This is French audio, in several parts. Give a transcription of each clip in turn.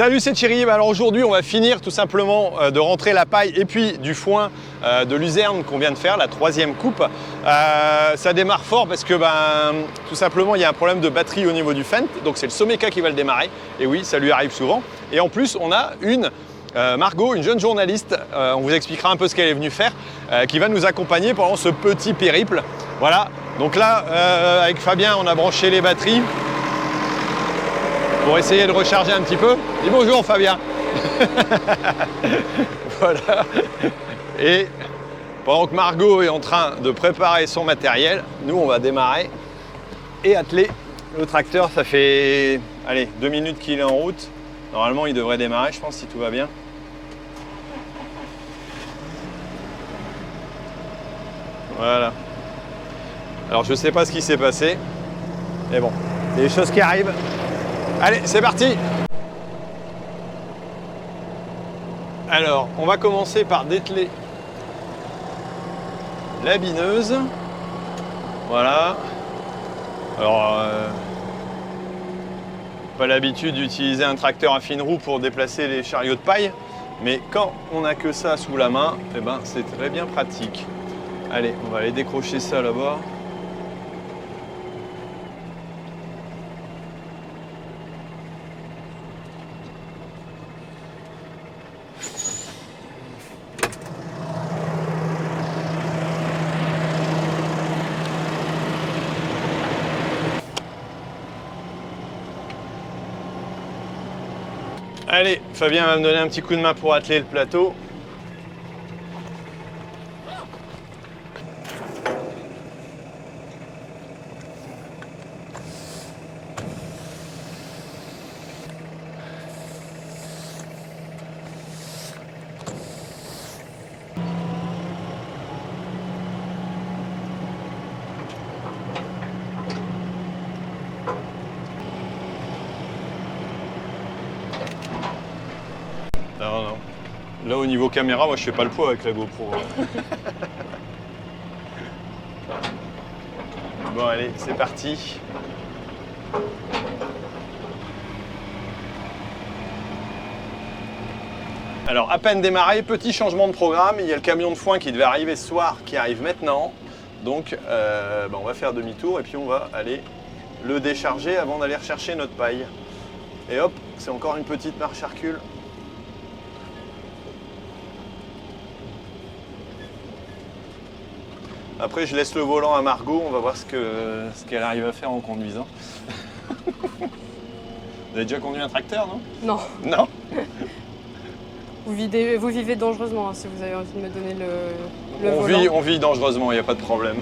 Salut, c'est Thierry. Alors aujourd'hui, on va finir tout simplement de rentrer la paille et puis du foin de luzerne qu'on vient de faire, la 3e coupe. Ça démarre fort parce que tout simplement, il y a un problème de batterie au niveau du Fendt. Donc c'est le Someca qui va le démarrer. Et oui, ça lui arrive souvent. Et en plus, on a Margot, une jeune journaliste, on vous expliquera un peu ce qu'elle est venue faire, qui va nous accompagner pendant ce petit périple. Voilà, donc là, avec Fabien, on a branché les batteries pour essayer de recharger un petit peu. Dis bonjour Fabien. Voilà. Et pendant que Margot est en train de préparer son matériel, nous on va démarrer et atteler le tracteur. Ça fait 2 minutes qu'il est en route. Normalement il devrait démarrer, je pense, si tout va bien. Voilà. Alors je sais pas ce qui s'est passé, mais bon, c'est des choses qui arrivent. Allez, c'est parti! Alors, on va commencer par dételer la bineuse. Voilà. Alors, pas l'habitude d'utiliser un tracteur à fine roue pour déplacer les chariots de paille, mais quand on n'a que ça sous la main, eh ben, c'est très bien pratique. Allez, on va aller décrocher ça là-bas. Allez, Fabien va me donner un petit coup de main pour atteler le plateau. Non. Là, au niveau caméra, moi, je fais pas le poids avec la GoPro. Bon, allez, c'est parti. Alors, à peine démarré, petit changement de programme. Il y a le camion de foin qui devait arriver ce soir, qui arrive maintenant. Donc, on va faire demi-tour et puis on va aller le décharger avant d'aller rechercher notre paille. Et hop, c'est encore une petite marche à recul. Après, je laisse le volant à Margot, on va voir ce qu'elle arrive à faire en conduisant. Vous avez déjà conduit un tracteur, non? Non. Non? Vous vivez dangereusement, hein, si vous avez envie de me donner le volant. On vit dangereusement, il n'y a pas de problème.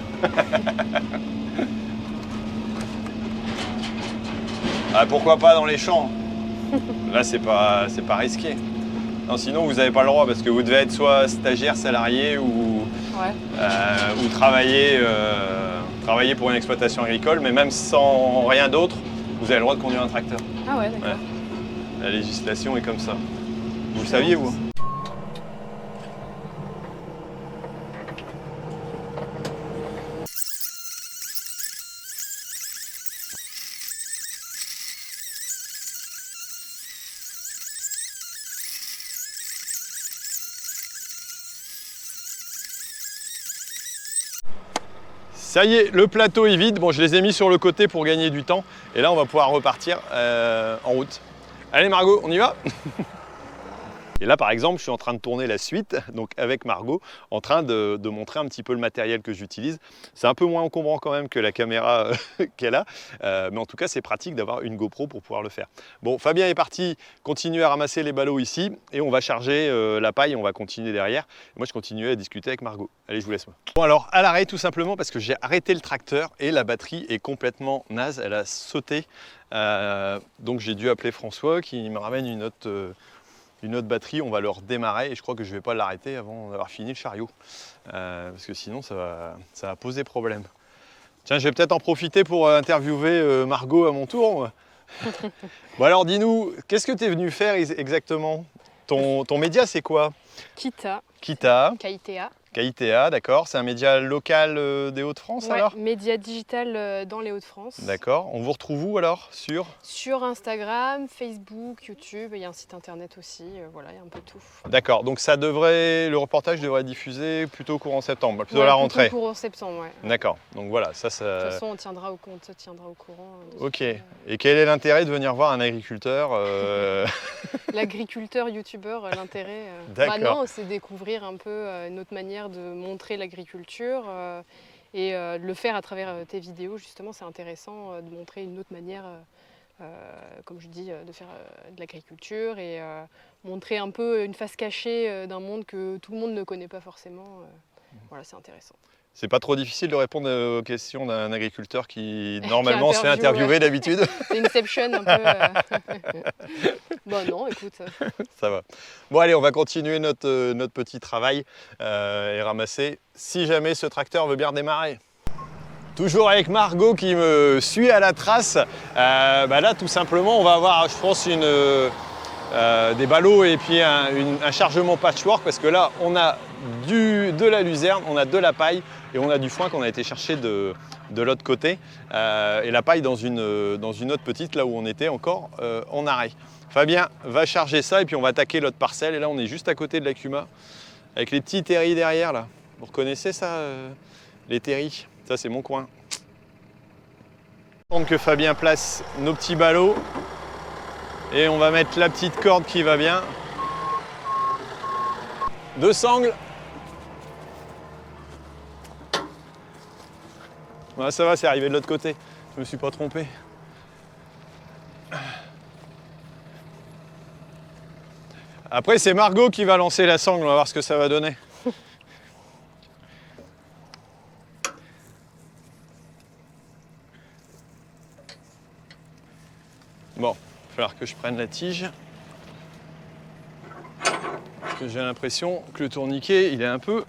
Ah, pourquoi pas dans les champs? Là, c'est pas risqué. Non, sinon, vous n'avez pas le droit parce que vous devez être soit stagiaire, salarié ou travailler pour une exploitation agricole, mais même sans rien d'autre, vous avez le droit de conduire un tracteur. Ah ouais, d'accord. Ouais. La législation est comme ça. Vous le saviez, vous? Ça y est, le plateau est vide. Bon, je les ai mis sur le côté pour gagner du temps. Et là, on va pouvoir repartir en route. Allez Margot, on y va? Et là, par exemple, je suis en train de tourner la suite, donc avec Margot, en train de montrer un petit peu le matériel que j'utilise. C'est un peu moins encombrant quand même que la caméra qu'elle a, mais en tout cas, c'est pratique d'avoir une GoPro pour pouvoir le faire. Bon, Fabien est parti continuer à ramasser les ballots ici, et on va charger la paille, on va continuer derrière. Moi, je continue à discuter avec Margot. Allez, je vous laisse. Bon, alors, à l'arrêt, tout simplement, parce que j'ai arrêté le tracteur, et la batterie est complètement naze, elle a sauté. Donc, j'ai dû appeler François, qui me ramène une autre batterie, on va le redémarrer et je crois que je ne vais pas l'arrêter avant d'avoir fini le chariot. Parce que sinon ça va poser problème. Tiens, je vais peut-être en profiter pour interviewer Margot à mon tour. Bon alors dis-nous, qu'est-ce que tu es venu faire exactement? Ton média c'est quoi? Kita. Kita. KITA. KITA, d'accord. C'est un média local des Hauts-de-France Ouais, alors? média digital dans les Hauts-de-France. D'accord. On vous retrouve où alors? Sur Instagram, Facebook, YouTube, il y a un site internet aussi, voilà, il y a un peu de tout. D'accord, donc le reportage devrait être diffusé plutôt courant septembre, plutôt à Ouais, la plutôt rentrée. courant septembre, ouais. D'accord, donc voilà, ça... De toute façon, on te tiendra au courant. Ok, et quel est l'intérêt de venir voir un agriculteur L'agriculteur, youtubeur, l'intérêt, D'accord. non, c'est découvrir un peu une autre manière de montrer l'agriculture et de le faire à travers tes vidéos, justement, c'est intéressant de montrer une autre manière, comme je dis, de faire de l'agriculture et montrer un peu une face cachée d'un monde que tout le monde ne connaît pas forcément. Voilà, c'est intéressant. C'est pas trop difficile de répondre aux questions d'un agriculteur qui normalement se fait interviewer ouais. d'habitude? C'est Inception un peu. Bon non, écoute. Ça va. Bon allez, on va continuer notre petit travail et ramasser si jamais ce tracteur veut bien démarrer. Toujours avec Margot qui me suit à la trace. Là tout simplement on va avoir je pense des ballots et puis un chargement patchwork parce que là on a de la luzerne, on a de la paille et on a du foin qu'on a été chercher de l'autre côté et la paille dans une autre petite là où on était encore en arrêt. Fabien va charger ça et puis on va attaquer l'autre parcelle et là on est juste à côté de la Cuma avec les petits terris derrière là. Vous reconnaissez ça les terris? Ça c'est mon coin. Attendre que Fabien place nos petits ballots et on va mettre la petite corde qui va bien. 2 sangles. Ouais, ça va, c'est arrivé de l'autre côté. Je me suis pas trompé. Après, c'est Margot qui va lancer la sangle. On va voir ce que ça va donner. Bon, il va falloir que je prenne la tige. Parce que j'ai l'impression que le tourniquet, il est un peu...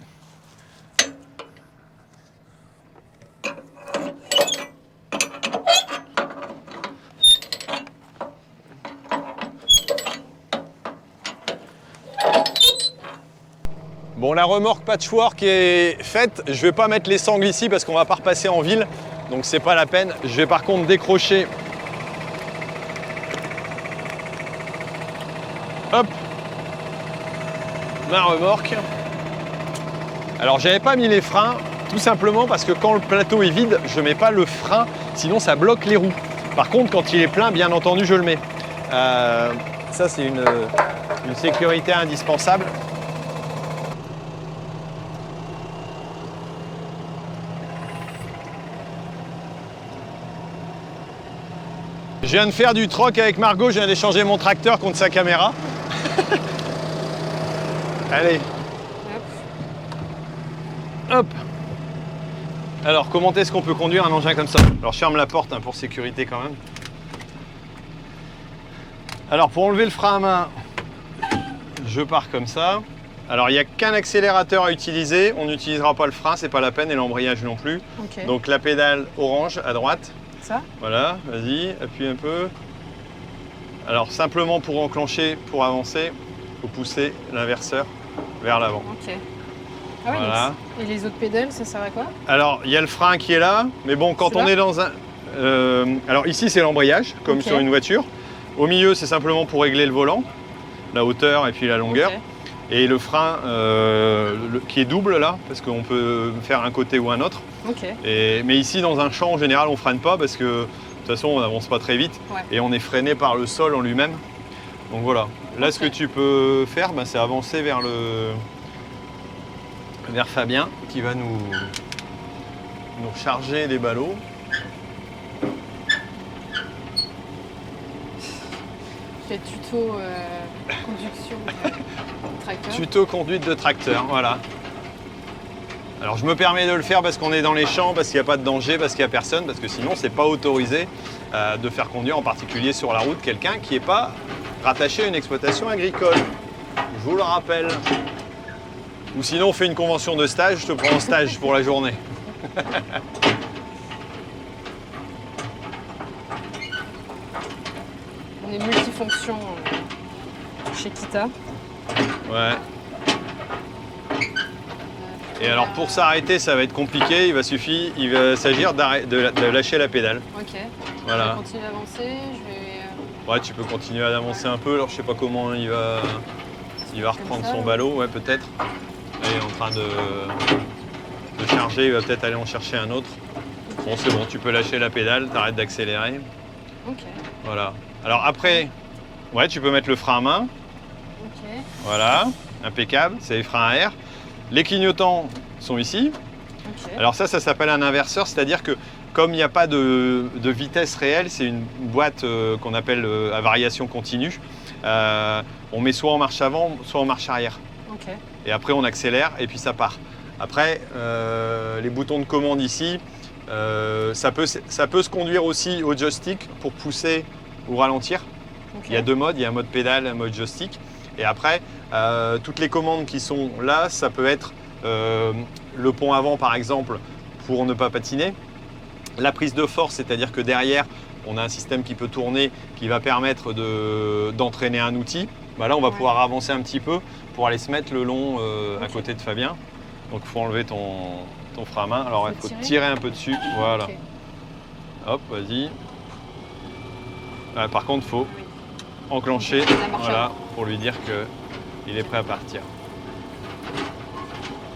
Bon, la remorque patchwork est faite. Je ne vais pas mettre les sangles ici parce qu'on ne va pas repasser en ville. Donc c'est pas la peine. Je vais par contre décrocher. Hop. Ma remorque. Alors j'avais pas mis les freins, tout simplement parce que quand le plateau est vide, je ne mets pas le frein, sinon ça bloque les roues. Par contre, quand il est plein, bien entendu, je le mets. Ça, c'est une sécurité indispensable. Je viens de faire du troc avec Margot, je viens d'échanger mon tracteur contre sa caméra. Allez. Hop. Alors, comment est-ce qu'on peut conduire un engin comme ça? Alors, je ferme la porte pour sécurité quand même. Alors, pour enlever le frein à main, je pars comme ça. Alors, il n'y a qu'un accélérateur à utiliser. On n'utilisera pas le frein, c'est pas la peine, et l'embrayage non plus. Okay. Donc, la pédale orange à droite. Ça? Voilà, vas-y, appuie un peu. Alors, simplement pour enclencher, pour avancer, il faut pousser l'inverseur vers l'avant. Ok. Ah oui, voilà. donc, et les autres pédales, ça sert à quoi? Alors, il y a le frein qui est là, mais bon, quand on est dans un... alors ici, c'est l'embrayage, comme sur une voiture. Au milieu, c'est simplement pour régler le volant, la hauteur et puis la longueur. Okay. Et le frein qui est double là, parce qu'on peut faire un côté ou un autre. Okay. Mais ici, dans un champ, en général, on ne freine pas parce que de toute façon, on n'avance pas très vite. Ouais. Et on est freiné par le sol en lui-même. Donc voilà. Là, ce que tu peux faire, c'est avancer vers Fabien qui va nous charger les ballots. Tuto conduction de tracteur. Tuto conduite de tracteur, voilà. Alors je me permets de le faire parce qu'on est dans les champs, parce qu'il n'y a pas de danger, parce qu'il n'y a personne, parce que sinon c'est pas autorisé de faire conduire en particulier sur la route quelqu'un qui n'est pas rattaché à une exploitation agricole. Je vous le rappelle. Ou sinon on fait une convention de stage, je te prends en stage pour la journée. On est multifonction chez Kita. Ouais. Et alors pour s'arrêter, ça va être compliqué, il va s'agir de lâcher la pédale. Ok. Voilà. Je vais continuer d'avancer, je vais... Ouais, tu peux continuer à avancer un peu, alors je sais pas comment il va reprendre son ballot, ouais peut-être. Là, il est en train de charger, il va peut-être aller en chercher un autre. Bon c'est bon, tu peux lâcher la pédale, t'arrêtes d'accélérer. Ok. Voilà. Alors après, ouais, tu peux mettre le frein à main. Ok. Voilà, impeccable, c'est les freins à air. Les clignotants sont ici. Ok. Alors ça s'appelle un inverseur, c'est-à-dire que comme il n'y a pas de vitesse réelle, c'est une boîte qu'on appelle à variation continue, on met soit en marche avant, soit en marche arrière. Ok. Et après on accélère et puis ça part. Après, les boutons de commande ici, ça peut se conduire aussi au joystick pour pousser ou ralentir. Ok. Il y a deux modes, il y a un mode pédale, un mode joystick. Et après, toutes les commandes qui sont là, ça peut être le pont avant par exemple pour ne pas patiner. La prise de force, c'est-à-dire que derrière, on a un système qui peut tourner, qui va permettre d'entraîner un outil. Bah là, on va pouvoir avancer un petit peu pour aller se mettre le long à côté de Fabien. Donc il faut enlever ton frein à main. Alors il faut tirer un peu dessus. Voilà. Ok. Hop, vas-y. Par contre, il faut enclencher voilà, pour lui dire qu'il est prêt à partir.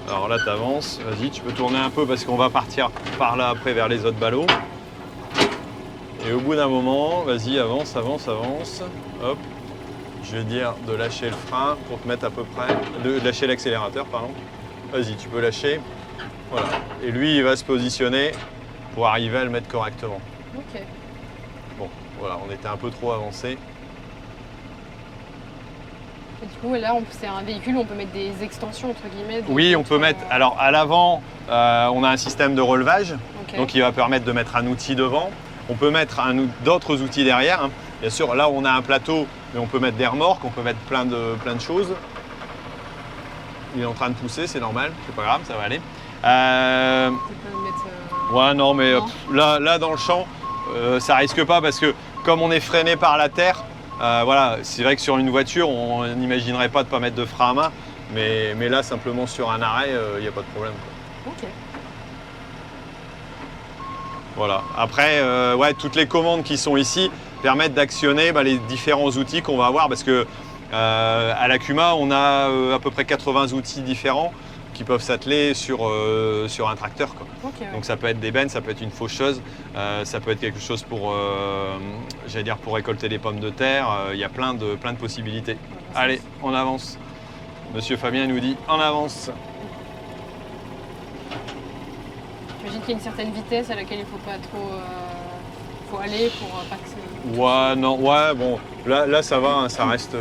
Alors là, tu avances. Vas-y, tu peux tourner un peu parce qu'on va partir par là après vers les autres ballots. Et au bout d'un moment, vas-y, avance, avance, avance. Hop. Je vais dire de lâcher le frein pour te mettre à peu près... De lâcher l'accélérateur, pardon. Vas-y, tu peux lâcher. Voilà. Et lui, il va se positionner pour arriver à le mettre correctement. Ok. Bon, voilà, on était un peu trop avancé. Et du coup, là, c'est un véhicule où on peut mettre des extensions, entre guillemets. Oui, on peut mettre... Alors, à l'avant, on a un système de relevage. Okay. Donc, il va permettre de mettre un outil devant. On peut mettre d'autres outils derrière. Hein. Bien sûr, là, on a un plateau, mais on peut mettre des remorques, on peut mettre plein de choses. Il est en train de pousser, c'est normal. C'est pas grave, ça va aller. On peut mettre... Ouais, non, mais non. Là, dans le champ, ça risque pas parce que comme on est freiné par la terre, voilà, c'est vrai que sur une voiture, on n'imaginerait pas de ne pas mettre de frein à main, mais là, simplement sur un arrêt, il n'y a pas de problème. Quoi. Ok. Voilà. Après, ouais, toutes les commandes qui sont ici permettent d'actionner les différents outils qu'on va avoir parce que à l'Akuma, on a à peu près 80 outils différents qui peuvent s'atteler sur un tracteur. Quoi. Okay, ouais. Donc ça peut être des bennes, ça peut être une faucheuse, ça peut être quelque chose pour, j'allais dire pour récolter des pommes de terre. Il y a plein de possibilités. Ouais, allez, on avance. Monsieur Fabien nous dit en avance. J'imagine qu'il y a une certaine vitesse à laquelle il ne faut pas trop faut aller pour pas que c'est... Ouais, non, ouais, bon, là ça va, hein, ça reste...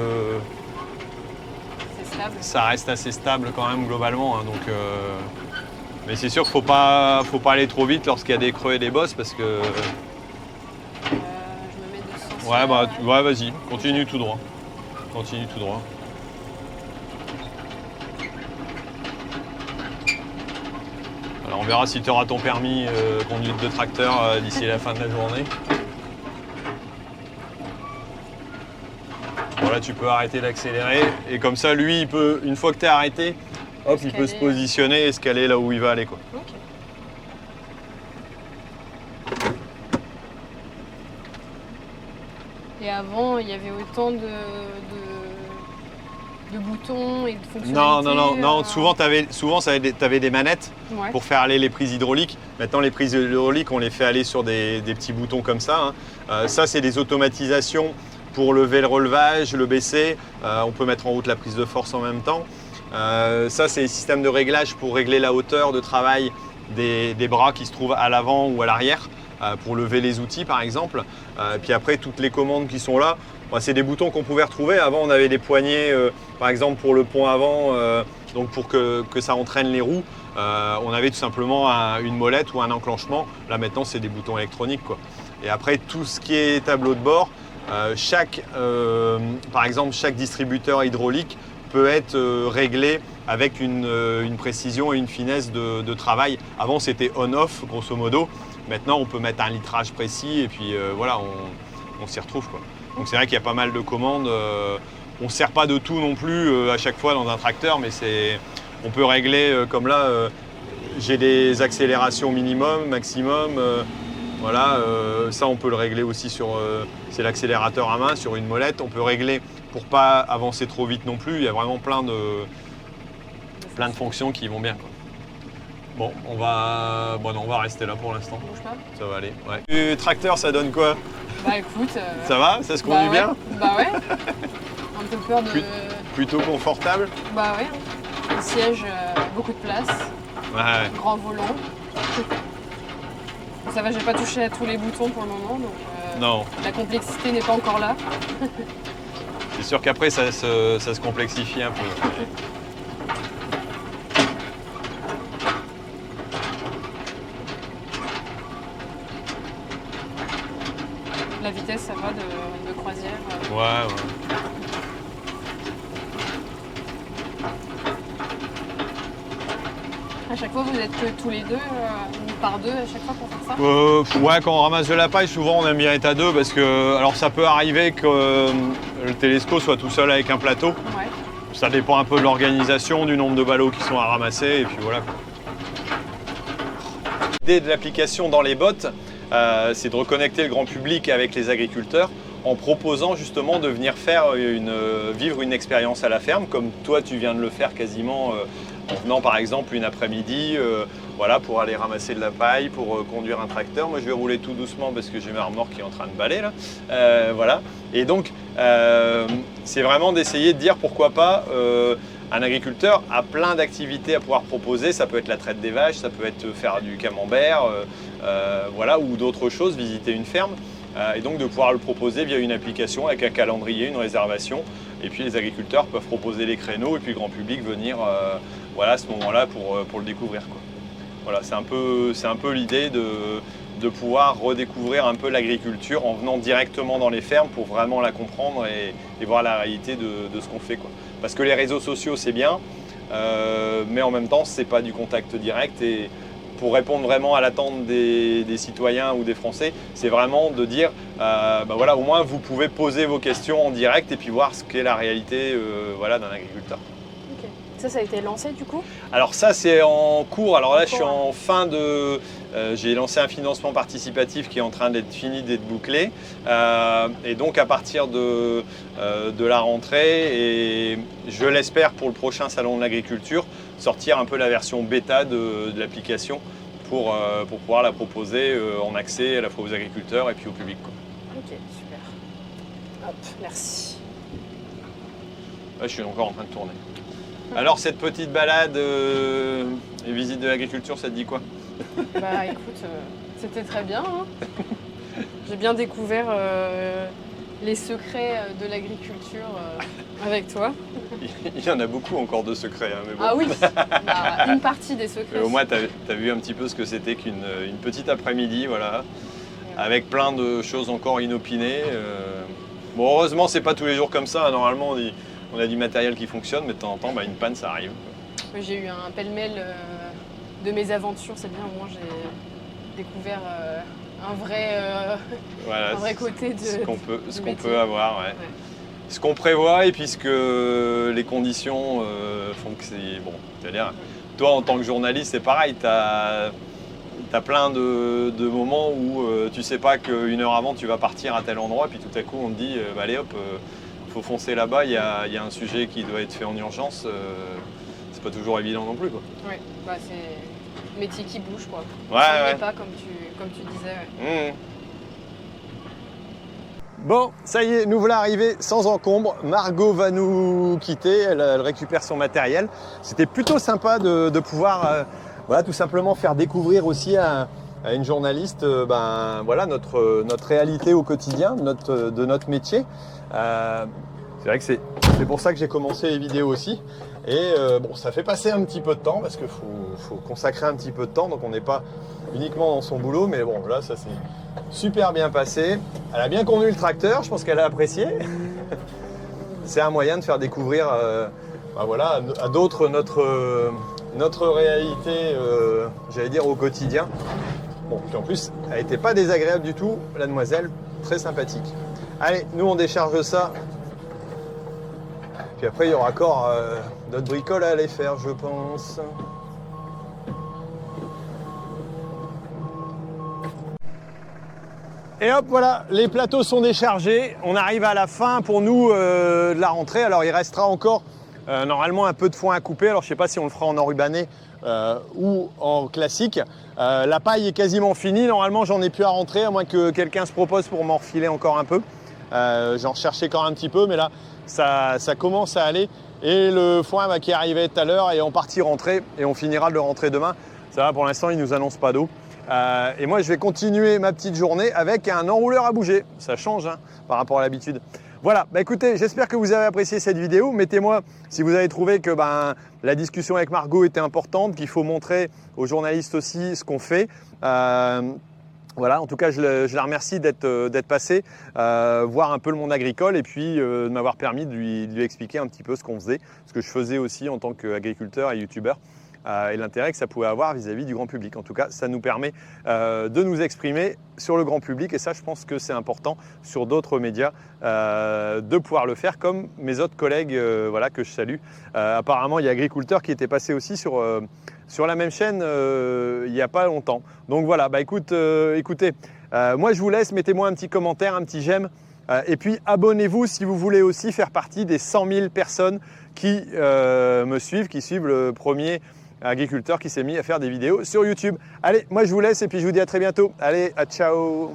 c'est stable. Ça reste assez stable quand même globalement, hein, donc... Mais c'est sûr qu'il ne faut pas aller trop vite lorsqu'il y a des creux et des bosses parce que... Je me mets de ce sens. Ouais, bah, ouais, vas-y, continue tout droit. Continue tout droit. Alors on verra si tu auras ton permis conduite de tracteur d'ici la fin de la journée. Bon là tu peux arrêter d'accélérer et comme ça lui il peut, une fois que tu es arrêté, hop, il peut se positionner et escaler là où il va aller quoi. Okay. Et avant il y avait autant de boutons et de fonctionnalités. Non. Souvent, tu avais des manettes pour faire aller les prises hydrauliques. Maintenant, les prises hydrauliques, on les fait aller sur des petits boutons comme ça. Hein. Ça, c'est des automatisations pour lever le relevage, le baisser. On peut mettre en route la prise de force en même temps. Ça, c'est les systèmes de réglage pour régler la hauteur de travail des bras qui se trouvent à l'avant ou à l'arrière. Pour lever les outils par exemple. Puis après toutes les commandes qui sont là, c'est des boutons qu'on pouvait retrouver. Avant on avait des poignées par exemple pour le pont avant, donc pour que ça entraîne les roues, on avait tout simplement une molette ou un enclenchement. Là maintenant c'est des boutons électroniques quoi. Et après tout ce qui est tableau de bord, par exemple chaque distributeur hydraulique peut être réglé avec une précision et une finesse de travail. Avant c'était on-off grosso modo. Maintenant, on peut mettre un litrage précis et puis voilà, on s'y retrouve. Quoi. Donc c'est vrai qu'il y a pas mal de commandes. On ne sert pas de tout non plus à chaque fois dans un tracteur, mais On peut régler, comme là, j'ai des accélérations minimum, maximum. Voilà, ça on peut le régler aussi sur, c'est l'accélérateur à main, sur une molette. On peut régler pour pas avancer trop vite non plus. Il y a vraiment plein de fonctions qui vont bien, quoi. Bon, on va rester là pour l'instant. Bouge pas. Ça va aller. Ouais. Le tracteur, ça donne quoi? Bah écoute. Ça va? Ça se conduit bien? Bah ouais. Un peu peur de. Plutôt confortable? Bah ouais. Le siège, beaucoup de place. Ouais. Grand volant. Ça va, j'ai pas touché à tous les boutons pour le moment, donc non. La complexité n'est pas encore là. C'est sûr qu'après ça se complexifie un peu. La vitesse, ça va de croisière. Ouais. À chaque fois, vous êtes que tous les deux, par deux à chaque fois pour faire ça? Ouais, quand on ramasse de la paille, souvent on aime bien être à deux parce que, alors ça peut arriver que le télesco soit tout seul avec un plateau. Ouais. Ça dépend un peu de l'organisation, du nombre de ballots qui sont à ramasser, et puis voilà. L'idée de l'application dans les bottes, c'est de reconnecter le grand public avec les agriculteurs en proposant justement de venir vivre une expérience à la ferme, comme toi tu viens de le faire quasiment en venant par exemple une après-midi voilà, pour aller ramasser de la paille, pour conduire un tracteur. Moi je vais rouler tout doucement parce que j'ai ma remorque qui est en train de balayer là. Voilà. Et donc c'est vraiment d'essayer de dire pourquoi pas un agriculteur a plein d'activités à pouvoir proposer. Ça peut être la traite des vaches, ça peut être faire du camembert, voilà, ou d'autres choses, visiter une ferme. Et donc de pouvoir le proposer via une application avec un calendrier, une réservation. Et puis les agriculteurs peuvent proposer les créneaux et puis le grand public venir voilà, à ce moment-là pour le découvrir, quoi. Voilà, c'est un peu l'idée de pouvoir redécouvrir un peu l'agriculture en venant directement dans les fermes pour vraiment la comprendre et voir la réalité de ce qu'on fait, quoi. Parce que les réseaux sociaux c'est bien, mais en même temps c'est pas du contact direct. Et pour répondre vraiment à l'attente des citoyens ou des Français, c'est vraiment de dire, bah voilà, au moins vous pouvez poser vos questions en direct et puis voir ce qu'est la réalité voilà, d'un agriculteur. Okay. Ça a été lancé du coup? Alors ça c'est en cours, alors là je suis en fin de... j'ai lancé un financement participatif qui est en train d'être fini, d'être bouclé. Et donc à partir de la rentrée, et je l'espère pour le prochain salon de l'agriculture, sortir un peu la version bêta de l'application pour pouvoir la proposer en accès à la fois aux agriculteurs et puis au public, quoi. Ok, super. Hop, merci. Ouais, je suis encore en train de tourner. Alors cette petite balade et visite de l'agriculture, ça te dit quoi? Bah écoute, c'était très bien, hein. J'ai bien découvert les secrets de l'agriculture avec toi. Il y en a beaucoup encore de secrets, hein, mais bon. Ah oui, bah, une partie des secrets. Mais au moins, tu as vu un petit peu ce que c'était qu'une petite après-midi, voilà, avec plein de choses encore inopinées. Bon, heureusement, c'est pas tous les jours comme ça. Normalement, on a du matériel qui fonctionne, mais de temps en temps, bah, une panne, ça arrive. J'ai eu un pêle-mêle de mes aventures, c'est bien, au moins j'ai découvert voilà, un vrai côté de ce qu'on peut avoir, ouais. Ouais. Ce qu'on prévoit et puis ce que les conditions font que c'est bon. C'est-à-dire, toi en tant que journaliste, c'est pareil, tu as plein de moments où tu sais pas qu'une heure avant tu vas partir à tel endroit, puis tout à coup on te dit bah, allez hop, faut foncer là-bas, il y a un sujet qui doit être fait en urgence. C'est pas toujours évident non plus, quoi. Oui, bah, c'est un métier qui bouge, quoi. Ouais. Pas comme tu disais. Ouais. Bon, ça y est, nous voilà arrivés sans encombre. Margot va nous quitter, elle récupère son matériel. C'était plutôt sympa de pouvoir voilà, tout simplement faire découvrir aussi à une journaliste ben, voilà, notre réalité au quotidien, de notre métier. C'est vrai que c'est pour ça que j'ai commencé les vidéos aussi. Et bon, ça fait passer un petit peu de temps parce qu'il faut consacrer un petit peu de temps, donc on n'est pas uniquement dans son boulot, mais bon, là, ça s'est super bien passé. Elle a bien conduit le tracteur, je pense qu'elle a apprécié. C'est un moyen de faire découvrir ben voilà, à d'autres notre réalité, j'allais dire, au quotidien. Bon, puis en plus, elle n'était pas désagréable du tout, la demoiselle, très sympathique. Allez, nous on décharge ça Puis après, il y aura encore d'autres bricoles à aller faire, je pense. Et hop, voilà, les plateaux sont déchargés. On arrive à la fin pour nous de la rentrée. Alors, il restera encore normalement un peu de foin à couper. Alors, je ne sais pas si on le fera en enrubanné ou en classique. La paille est quasiment finie. Normalement, j'en ai plus à rentrer, à moins que quelqu'un se propose pour m'en refiler encore un peu. J'en recherchais encore un petit peu, mais là, ça commence à aller. Et le foin qui arrivait tout à l'heure est en partie rentré. Et on finira de le rentrer demain. Ça va, pour l'instant, il ne nous annonce pas d'eau. Et moi, je vais continuer ma petite journée avec un enrouleur à bouger. Ça change hein, par rapport à l'habitude. Voilà, bah écoutez, j'espère que vous avez apprécié cette vidéo. Mettez-moi si vous avez trouvé que la discussion avec Margot était importante, qu'il faut montrer aux journalistes aussi ce qu'on fait. Voilà, en tout cas, je la remercie d'être passée, voir un peu le monde agricole et puis de m'avoir permis de lui expliquer un petit peu ce qu'on faisait, ce que je faisais aussi en tant qu'agriculteur et youtubeur. Et l'intérêt que ça pouvait avoir vis-à-vis du grand public. En tout cas, ça nous permet de nous exprimer sur le grand public et ça, je pense que c'est important sur d'autres médias de pouvoir le faire comme mes autres collègues voilà, que je salue. Apparemment, il y a Agriculteur qui était passé aussi sur la même chaîne il n'y a pas longtemps. Donc voilà, bah écoutez, moi je vous laisse, mettez-moi un petit commentaire, un petit j'aime. Et puis abonnez-vous si vous voulez aussi faire partie des 100 000 personnes qui me suivent, qui suivent le premier agriculteur qui s'est mis à faire des vidéos sur YouTube. Allez, moi je vous laisse et puis je vous dis à très bientôt. Allez, ciao!